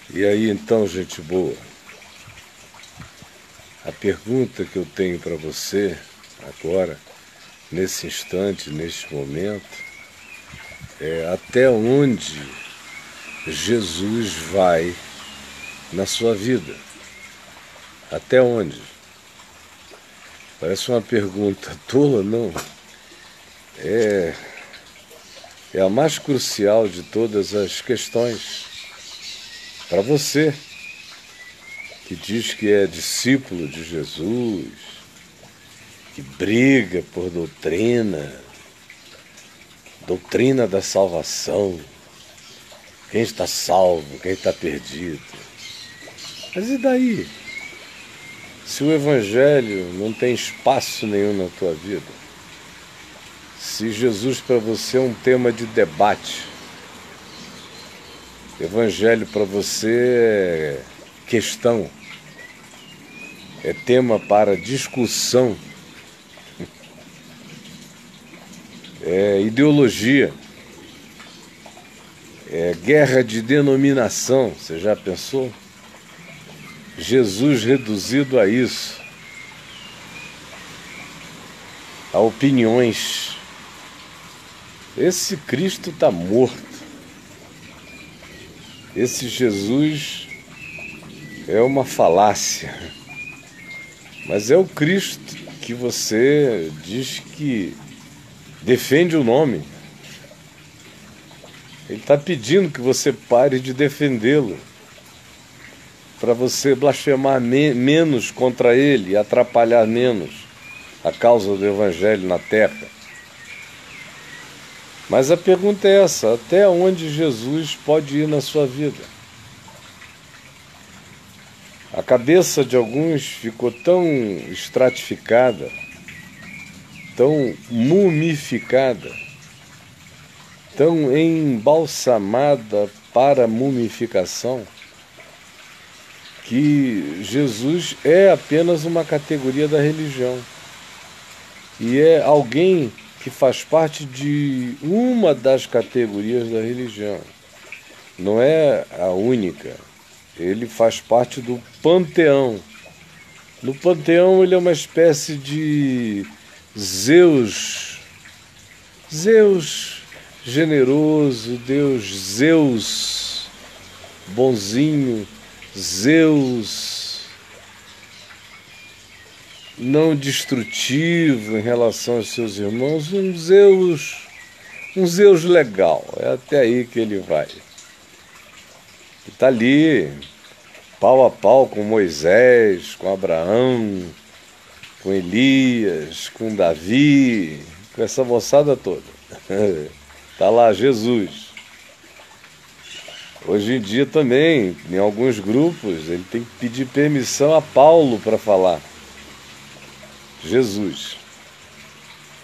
E aí então, gente boa, a pergunta que eu tenho para você agora, nesse instante, neste momento, é até onde Jesus vai na sua vida? Até onde? Parece uma pergunta tola, não? É a mais crucial de todas as questões. Para você, que diz que é discípulo de Jesus, que briga por doutrina da salvação, quem está salvo, quem está perdido. Mas e daí? Se o Evangelho não tem espaço nenhum na tua vida, se Jesus para você é um tema de debate, Evangelho para você é questão, é tema para discussão, é ideologia, é guerra de denominação, você já pensou? Jesus reduzido a isso, a opiniões. Esse Cristo está morto. Esse Jesus é uma falácia. Mas é o Cristo que você diz que defende o nome. Ele está pedindo que você pare de defendê-lo, para você blasfemar menos contra ele e atrapalhar menos a causa do Evangelho na terra. Mas a pergunta é essa: até onde Jesus pode ir na sua vida? A cabeça de alguns ficou tão estratificada, tão mumificada, tão embalsamada para a mumificação, que Jesus é apenas uma categoria da religião. E é alguém que faz parte de uma das categorias da religião. Não é a única. Ele faz parte do panteão. No panteão ele é uma espécie de Zeus. Zeus generoso, Deus Zeus bonzinho, Zeus não destrutivo em relação aos seus irmãos, um Zeus legal. É até aí que ele vai. Está ali, pau a pau com Moisés, com Abraão, com Elias, com Davi, com essa moçada toda. Está lá Jesus. Hoje em dia também, em alguns grupos, ele tem que pedir permissão a Paulo para falar. Jesus.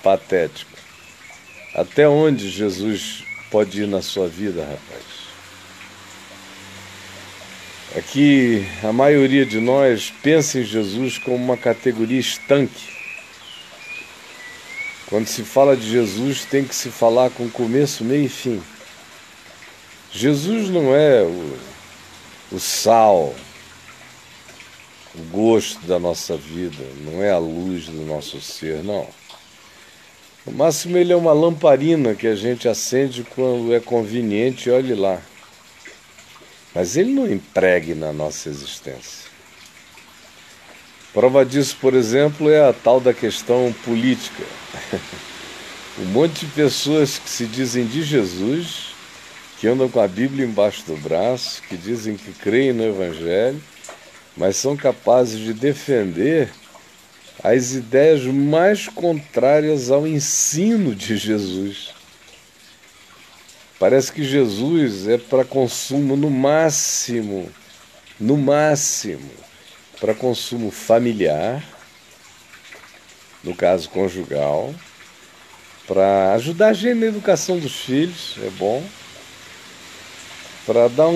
Patético. Até onde Jesus pode ir na sua vida, rapaz? É que a maioria de nós pensa em Jesus como uma categoria estanque. Quando se fala de Jesus, tem que se falar com começo, meio e fim. Jesus não é o sal, o gosto da nossa vida, não é a luz do nosso ser, não. No máximo ele é uma lamparina que a gente acende quando é conveniente e olhe lá. Mas ele não impregna a nossa existência. Prova disso, por exemplo, é a tal da questão política. Um monte de pessoas que se dizem de Jesus, que andam com a Bíblia embaixo do braço, que dizem que creem no Evangelho, mas são capazes de defender as ideias mais contrárias ao ensino de Jesus. Parece que Jesus é para consumo no máximo, para consumo familiar, no caso conjugal, para ajudar a gente na educação dos filhos, é bom, para dar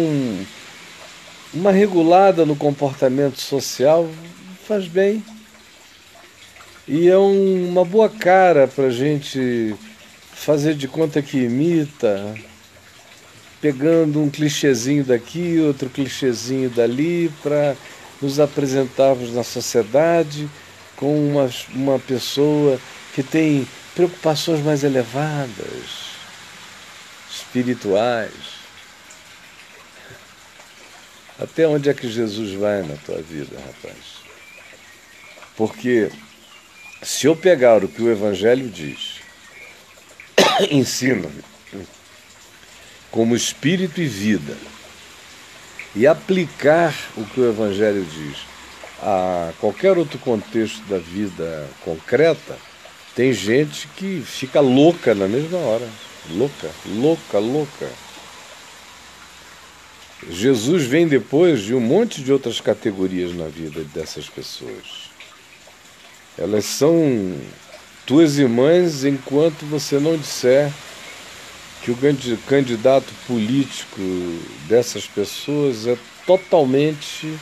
uma regulada no comportamento social, faz bem. E é uma boa cara para a gente fazer de conta que imita, pegando um clichêzinho daqui, outro clichêzinho dali, para nos apresentarmos na sociedade com uma pessoa que tem preocupações mais elevadas, espirituais. Até onde é que Jesus vai na tua vida, rapaz? Porque se eu pegar o que o Evangelho diz, ensina como espírito e vida, e aplicar o que o Evangelho diz a qualquer outro contexto da vida concreta, tem gente que fica louca na mesma hora. Louca, louca, louca. Jesus vem depois de um monte de outras categorias na vida dessas pessoas. Elas são tuas irmãs enquanto você não disser que o candidato político dessas pessoas é totalmente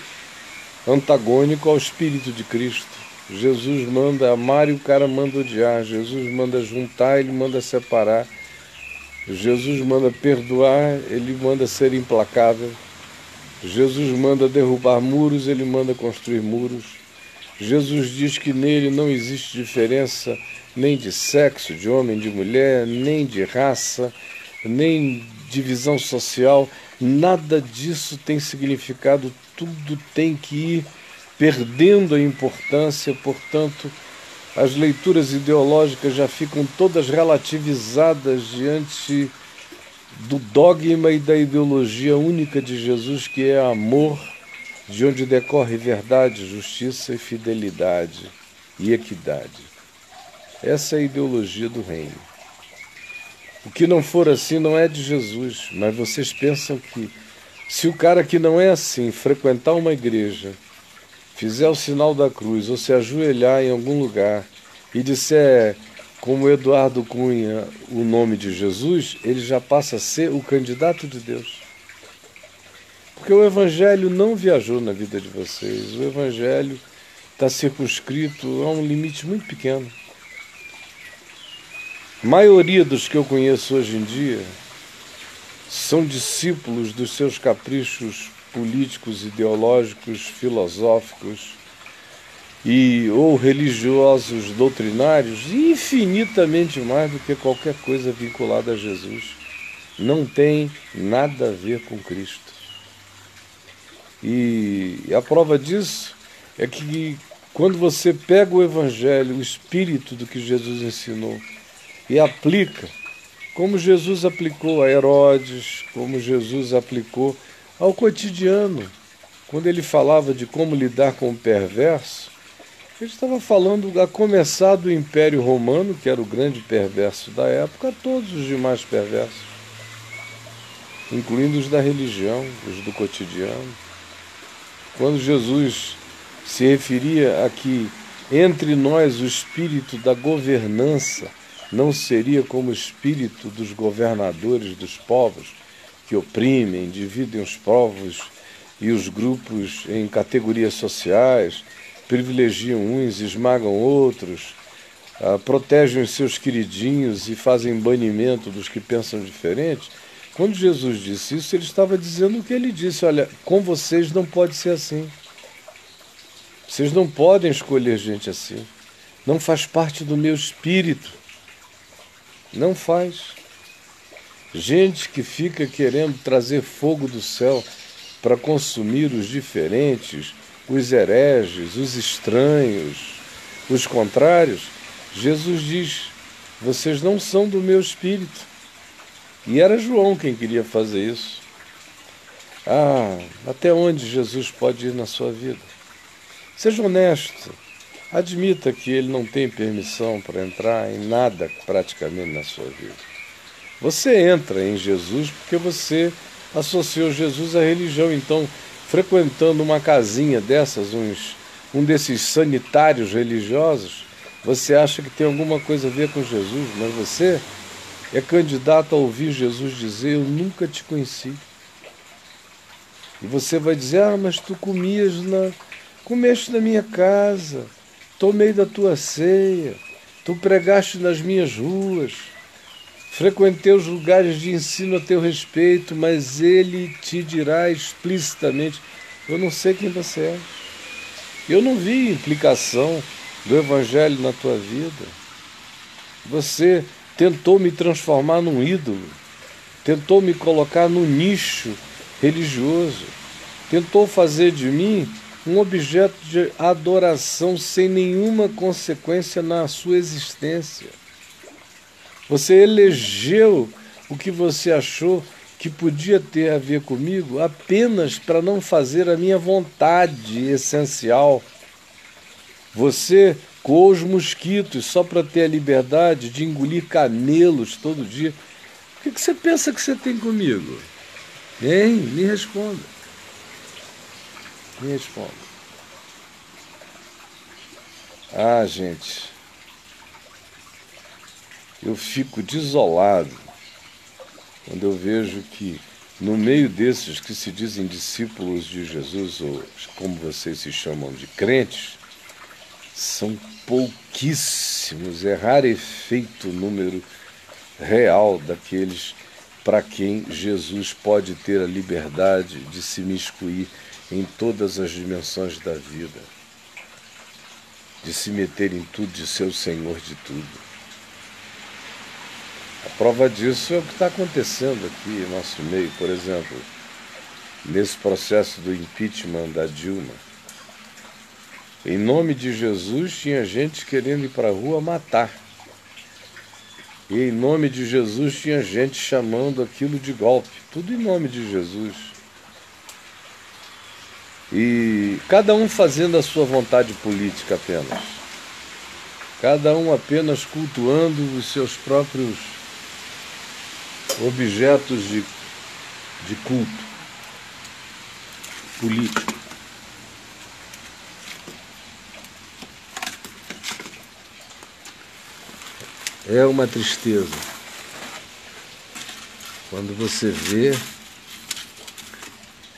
antagônico ao Espírito de Cristo. Jesus manda amar e o cara manda odiar. Jesus manda juntar, ele manda separar. Jesus manda perdoar, ele manda ser implacável. Jesus manda derrubar muros, ele manda construir muros. Jesus diz que nele não existe diferença nem de sexo, de homem, de mulher, nem de raça, nem divisão social. Nada disso tem significado, tudo tem que ir perdendo a importância, portanto, as leituras ideológicas já ficam todas relativizadas diante do dogma e da ideologia única de Jesus, que é amor, de onde decorre verdade, justiça e fidelidade e equidade. Essa é a ideologia do reino. O que não for assim não é de Jesus, mas vocês pensam que se o cara que não é assim frequentar uma igreja, fizer o sinal da cruz ou se ajoelhar em algum lugar e disser, como Eduardo Cunha, o nome de Jesus, ele já passa a ser o candidato de Deus. Porque o Evangelho não viajou na vida de vocês. O Evangelho está circunscrito a um limite muito pequeno. A maioria dos que eu conheço hoje em dia são discípulos dos seus caprichos políticos, ideológicos, filosóficos ou religiosos doutrinários, infinitamente mais do que qualquer coisa vinculada a Jesus. Não tem nada a ver com Cristo. E a prova disso é que quando você pega o Evangelho, o espírito do que Jesus ensinou, e aplica, como Jesus aplicou a Herodes, como Jesus aplicou ao cotidiano, quando ele falava de como lidar com o perverso, ele estava falando a começar do Império Romano, que era o grande perverso da época, a todos os demais perversos, incluindo os da religião, os do cotidiano. Quando Jesus se referia a que entre nós o espírito da governança não seria como o espírito dos governadores dos povos, que oprimem, dividem os povos e os grupos em categorias sociais, privilegiam uns, esmagam outros, protegem os seus queridinhos e fazem banimento dos que pensam diferente. Quando Jesus disse isso, ele estava dizendo o que ele disse: olha, com vocês não pode ser assim. Vocês não podem escolher gente assim. Não faz parte do meu espírito. Não faz. Gente que fica querendo trazer fogo do céu para consumir os diferentes, os hereges, os estranhos, os contrários. Jesus diz: vocês não são do meu espírito. E era João quem queria fazer isso. Até onde Jesus pode ir na sua vida? Seja honesto. Admita que ele não tem permissão para entrar em nada praticamente na sua vida. Você entra em Jesus porque você associou Jesus à religião. Então, frequentando uma casinha dessas, um desses sanitários religiosos, você acha que tem alguma coisa a ver com Jesus, mas você é candidato a ouvir Jesus dizer: eu nunca te conheci. E você vai dizer: mas tu comeste na minha casa, tomei da tua ceia, tu pregaste nas minhas ruas, frequentei os lugares de ensino a teu respeito, mas ele te dirá explicitamente: eu não sei quem você é. Eu não vi implicação do Evangelho na tua vida. Você tentou me transformar num ídolo, tentou me colocar no nicho religioso, tentou fazer de mim um objeto de adoração sem nenhuma consequência na sua existência. Você elegeu o que você achou que podia ter a ver comigo apenas para não fazer a minha vontade essencial. Você coou os mosquitos só para ter a liberdade de engolir camelos todo dia. O que você pensa que você tem comigo? Hein? Me responda. Me responda. Ah, gente, eu fico desolado quando eu vejo que no meio desses que se dizem discípulos de Jesus, ou como vocês se chamam de crentes, são pouquíssimos, é rarefeito o número real daqueles para quem Jesus pode ter a liberdade de se miscuir em todas as dimensões da vida, de se meter em tudo, de ser o Senhor de tudo. A prova disso é o que está acontecendo aqui em nosso meio, por exemplo, nesse processo do impeachment da Dilma. Em nome de Jesus, tinha gente querendo ir para a rua matar. E em nome de Jesus, tinha gente chamando aquilo de golpe. Tudo em nome de Jesus. E cada um fazendo a sua vontade política apenas. Cada um apenas cultuando os seus próprios objetos de culto político. É uma tristeza quando você vê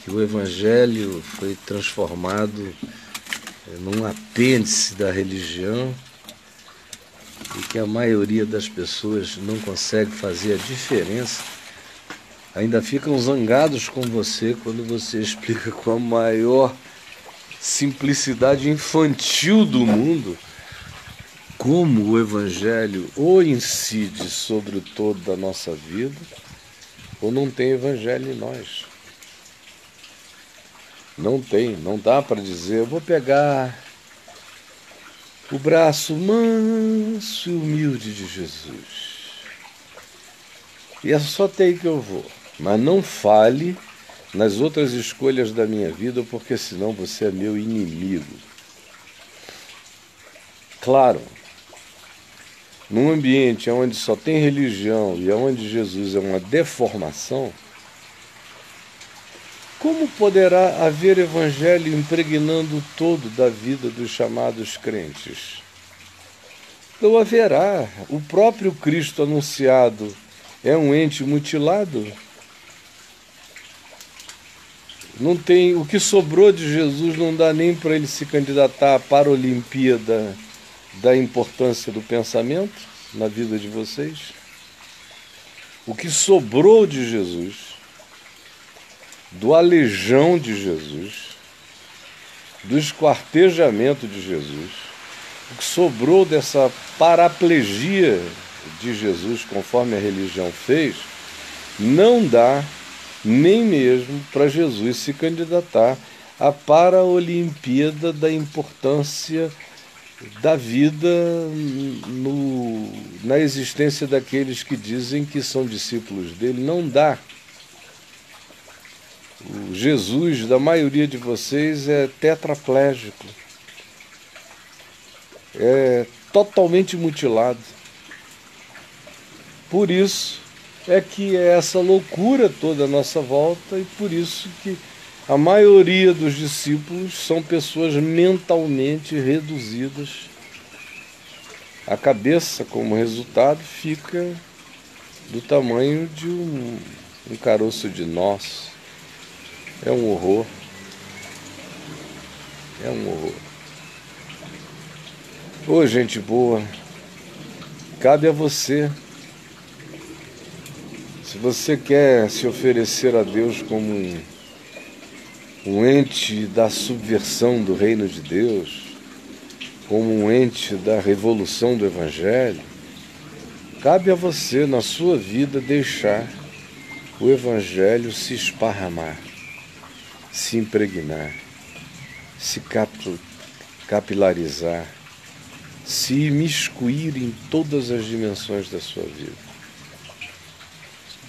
que o Evangelho foi transformado num apêndice da religião e que a maioria das pessoas não consegue fazer a diferença. Ainda ficam zangados com você quando você explica com a maior simplicidade infantil do mundo como o Evangelho ou incide sobre o todo da nossa vida, ou não tem Evangelho em nós. Não tem, não dá para dizer: eu vou pegar o braço manso e humilde de Jesus, e é só até aí que eu vou. Mas não fale nas outras escolhas da minha vida, porque senão você é meu inimigo. Claro, num ambiente onde só tem religião e onde Jesus é uma deformação, como poderá haver evangelho impregnando todo da vida dos chamados crentes? Não haverá. O próprio Cristo anunciado é um ente mutilado. Não tem, o que sobrou de Jesus não dá nem para ele se candidatar à Paralimpíada da importância do pensamento na vida de vocês. O que sobrou de Jesus, do aleijão de Jesus, do esquartejamento de Jesus, o que sobrou dessa paraplegia de Jesus, conforme a religião fez, não dá nem mesmo para Jesus se candidatar à Paralimpíada da importância da vida na existência daqueles que dizem que são discípulos dele. Não dá. O Jesus da maioria de vocês é tetraplégico, é totalmente mutilado. Por isso é que é essa loucura toda à nossa volta, e por isso que a maioria dos discípulos são pessoas mentalmente reduzidas. A cabeça, como resultado, fica do tamanho de um caroço de noz. É um horror. É um horror. Ô, gente boa, cabe a você Se você quer se oferecer a Deus como um ente da subversão do reino de Deus, como um ente da revolução do Evangelho, cabe a você, na sua vida, deixar o Evangelho se esparramar, se impregnar, se capilarizar, se imiscuir em todas as dimensões da sua vida.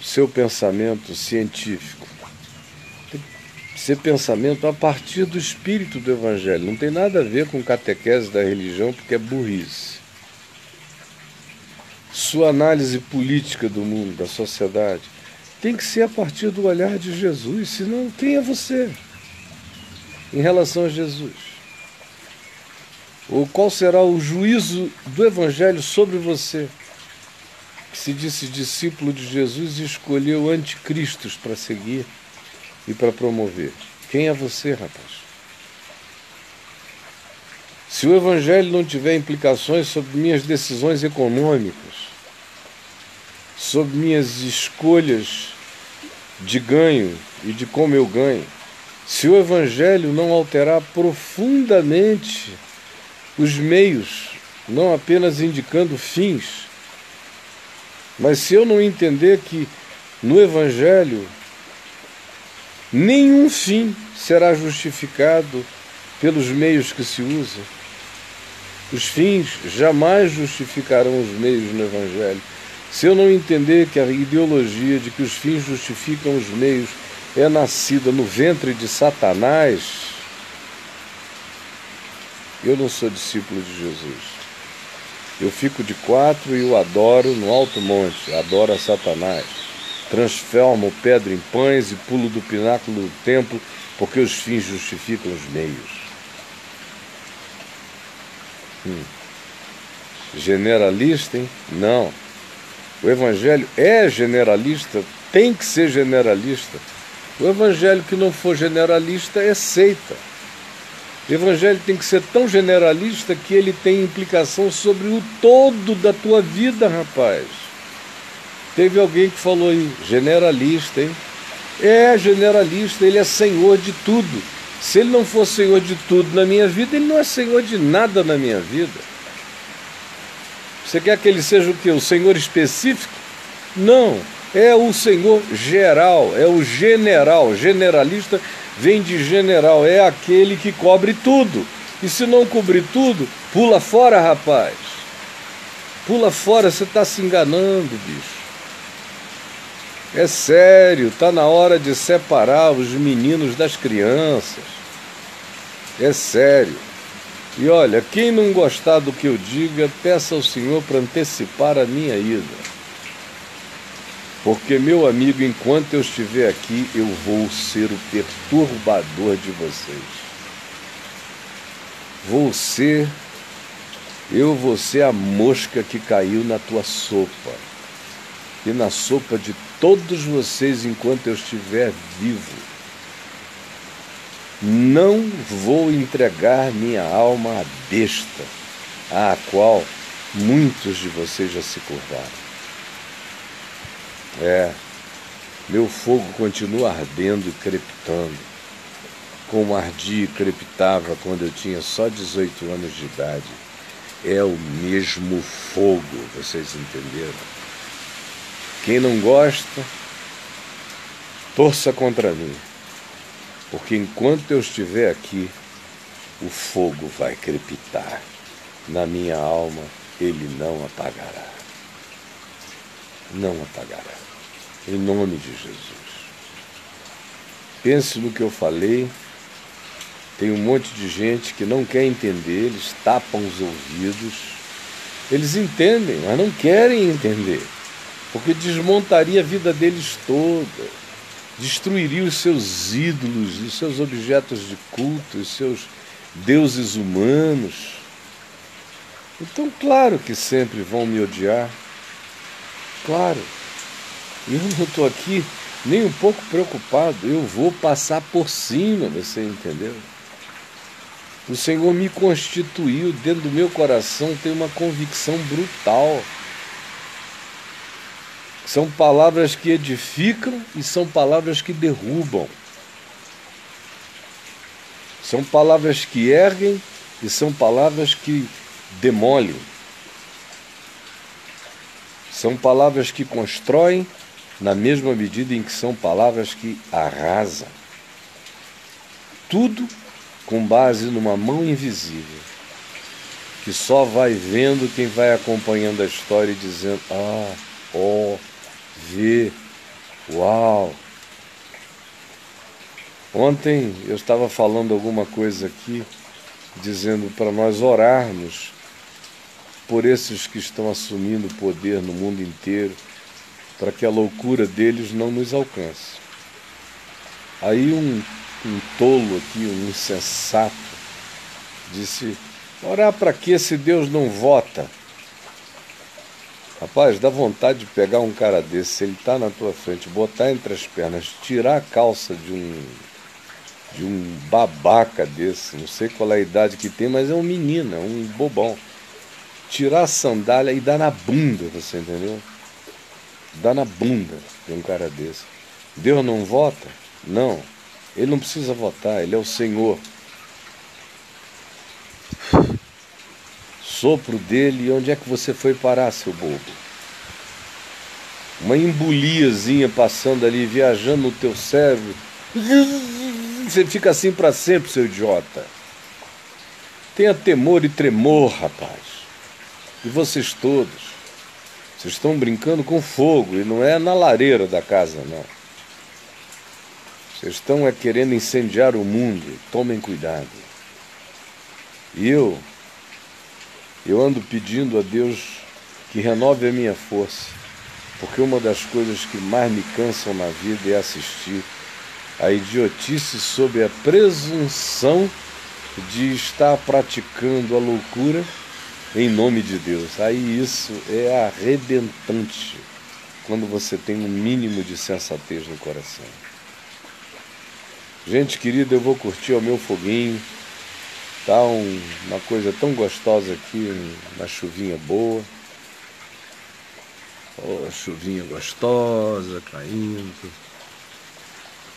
Seu pensamento científico tem que ser pensamento a partir do espírito do Evangelho. Não tem nada a ver com catequese da religião, porque é burrice. Sua análise política do mundo, da sociedade, tem que ser a partir do olhar de Jesus, senão quem é você em relação a Jesus? Ou qual será o juízo do Evangelho sobre você, que se disse discípulo de Jesus e escolheu anticristos para seguir e para promover? Quem é você, rapaz? Se o Evangelho não tiver implicações sobre minhas decisões econômicas, sobre minhas escolhas de ganho e de como eu ganho, se o Evangelho não alterar profundamente os meios, não apenas indicando fins, mas se eu não entender que no Evangelho nenhum fim será justificado pelos meios que se usam, os fins jamais justificarão os meios no Evangelho. Se eu não entender que a ideologia de que os fins justificam os meios é nascida no ventre de Satanás, eu não sou discípulo de Jesus. Eu fico de quatro e o adoro no alto monte, adoro a Satanás. Transformo pedra em pães e pulo do pináculo do templo, porque os fins justificam os meios. Generalista, hein? Não. O Evangelho é generalista, tem que ser generalista. O Evangelho que não for generalista é seita. O Evangelho tem que ser tão generalista que ele tem implicação sobre o todo da tua vida, rapaz. Teve alguém que falou aí, generalista, hein? É generalista, ele é senhor de tudo. Se ele não for senhor de tudo na minha vida, ele não é senhor de nada na minha vida. Você quer que ele seja o quê? O senhor específico? Não, é o senhor geral, é o general. Generalista vem de general, é aquele que cobre tudo. E se não cobrir tudo, pula fora, rapaz. Pula fora, você está se enganando, bicho. É sério, está na hora de separar os meninos das crianças. É sério. E olha, quem não gostar do que eu diga, peça ao Senhor para antecipar a minha ida. Porque, meu amigo, enquanto eu estiver aqui, eu vou ser o perturbador de vocês. Eu vou ser a mosca que caiu na tua sopa. E na sopa de todos vocês enquanto eu estiver vivo. Não vou entregar minha alma à besta, à qual muitos de vocês já se curvaram. Meu fogo continua ardendo e crepitando, como ardia e crepitava quando eu tinha só 18 anos de idade. É o mesmo fogo, vocês entenderam? Quem não gosta, torça contra mim, porque enquanto eu estiver aqui, o fogo vai crepitar. Na minha alma, ele não apagará. Não apagará. Em nome de Jesus. Pense no que eu falei. Tem um monte de gente que não quer entender, eles tapam os ouvidos. Eles entendem, mas não querem entender, porque desmontaria a vida deles toda, destruiria os seus ídolos, os seus objetos de culto, os seus deuses humanos. Então, claro que sempre vão me odiar. Claro. Eu não estou aqui nem um pouco preocupado. Eu vou passar por cima, você entendeu? O Senhor me constituiu, dentro do meu coração tem uma convicção brutal. São palavras que edificam e são palavras que derrubam. São palavras que erguem e são palavras que demolem. São palavras que constroem na mesma medida em que são palavras que arrasam. Tudo com base numa mão invisível, que só vai vendo quem vai acompanhando a história e dizendo: ah, ó, vê, uau. Ontem eu estava falando alguma coisa aqui, dizendo para nós orarmos por esses que estão assumindo o poder no mundo inteiro, para que a loucura deles não nos alcance. Aí um tolo aqui, um insensato, disse: orar para quê se Deus não vota? Rapaz, dá vontade de pegar um cara desse, se ele está na tua frente, botar entre as pernas, tirar a calça de um babaca desse, não sei qual é a idade que tem, mas é um menino, é um bobão. Tirar a sandália e dar na bunda, você entendeu? Dar na bunda de um cara desse. Deus não vota? Não. Ele não precisa votar, ele é o Senhor. Sopro dele, e onde é que você foi parar, seu bobo? Uma emboliazinha passando ali, viajando no teu cérebro. Você fica assim para sempre, seu idiota. Tenha temor e tremor, rapaz. E vocês todos, vocês estão brincando com fogo, e não é na lareira da casa, não. Vocês estão querendo incendiar o mundo. Tomem cuidado. E eu ando pedindo a Deus que renove a minha força, porque uma das coisas que mais me cansam na vida é assistir a idiotice sob a presunção de estar praticando a loucura em nome de Deus. Aí isso é arrebentante, quando você tem um mínimo de sensatez no coração. Gente querida, eu vou curtir o meu foguinho. Tá uma coisa tão gostosa aqui, uma chuvinha boa. Oh, chuvinha gostosa caindo.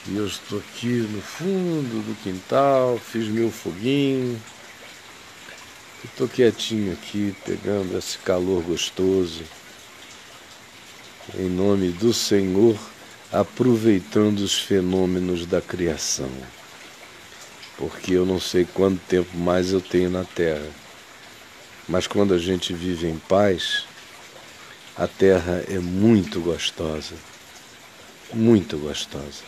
E eu estou aqui no fundo do quintal, fiz meu foguinho. Estou quietinho aqui, pegando esse calor gostoso. Em nome do Senhor, aproveitando os fenômenos da criação. Porque eu não sei quanto tempo mais eu tenho na Terra. Mas quando a gente vive em paz, a Terra é muito gostosa. Muito gostosa.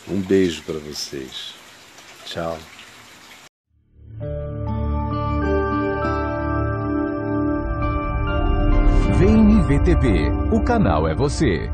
Um beijo para vocês. Tchau. VNVTV, o canal é você.